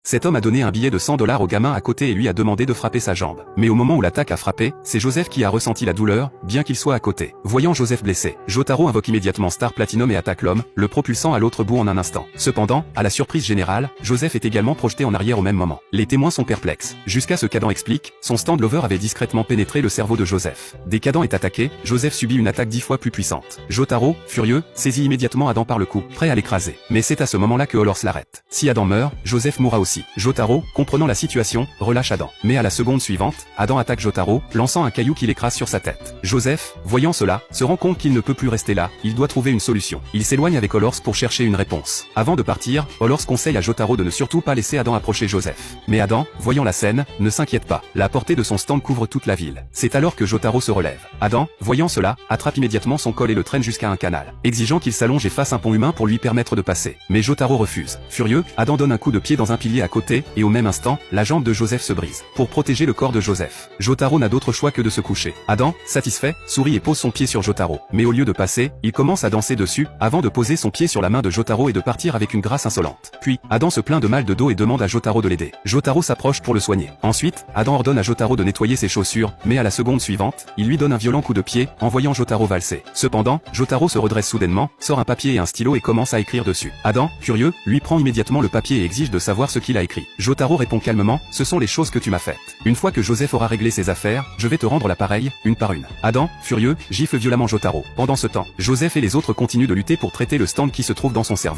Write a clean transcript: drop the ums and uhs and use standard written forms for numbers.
Cet homme a donné un billet de 100 $ au gamin à côté et lui a demandé de frapper sa jambe. Mais au moment où l'attaque a frappé, c'est Joseph qui a ressenti la douleur, bien qu'il soit à côté. Voyant Joseph blessé, Jotaro invoque immédiatement Star Platinum et attaque l'homme, le propulsant à l'autre bout en un instant. Cependant, à la surprise générale, Joseph est également projeté en arrière au même moment. Les témoins sont perplexes. Jusqu'à ce qu'Adam explique, son stand lover avait discrètement pénétré le cerveau de Joseph. Dès qu'Adam est attaqué, Joseph subit une attaque 10 fois plus puissante. Jotaro, furieux, saisit immédiatement Adam par le cou, prêt à l'écraser. Mais c'est à ce moment-là que Holors l'arrête. Si Adam meurt, Joseph mourra aussi. Jotaro, comprenant la situation, relâche Adam. Mais à la seconde suivante, Adam attaque Jotaro, lançant un caillou qui l'écrase sur sa tête. Joseph, voyant cela, se rend compte qu'il ne peut plus rester là, il doit trouver une solution. Il s'éloigne avec Holors pour chercher une réponse. Avant de partir, Holors conseille à Jotaro de ne surtout pas laisser Adam approcher Joseph. Mais Adam, voyant la scène, ne s'inquiète pas. La portée de son stand couvre toute la ville. C'est alors que Jotaro se relève. Adam, voyant cela, attrape immédiatement son col et le traîne jusqu'à un canal, exigeant qu'il s'allonge et fasse un pont humain pour lui permettre de passer. Mais Jotaro refuse. Furieux, Adam donne un coup de pied dans un pilier à côté, et au même instant, la jambe de Joseph se brise. Pour protéger le corps de Joseph, Jotaro n'a d'autre choix que de se coucher. Adam, satisfait, sourit et pose son pied sur Jotaro. Mais au lieu de passer, il commence à danser dessus, avant de poser son pied sur la main de Jotaro et de partir avec une grâce insolente. Puis, Adam se plaint de mal de dos et demande à Jotaro de l'aider. Jotaro s'approche pour le soigner. Ensuite, Adam ordonne à Jotaro de nettoyer ses chaussures, mais à la seconde suivante, il lui donne un violent coup de pied, en voyant Jotaro valser. Cependant, Jotaro se redresse soudainement, sort un papier et un stylo et commence à écrire dessus. Adam, curieux, lui prend immédiatement le papier et exige de savoir ce qu'il a écrit. Jotaro répond calmement, ce sont les choses que tu m'as faites. Une fois que Joseph aura réglé ses affaires, je vais te rendre l'appareil, une par une. Adam, furieux, gifle violemment Jotaro. Pendant ce temps, Joseph et les autres continuent de lutter pour traiter le stand qui se trouve dans son cerveau.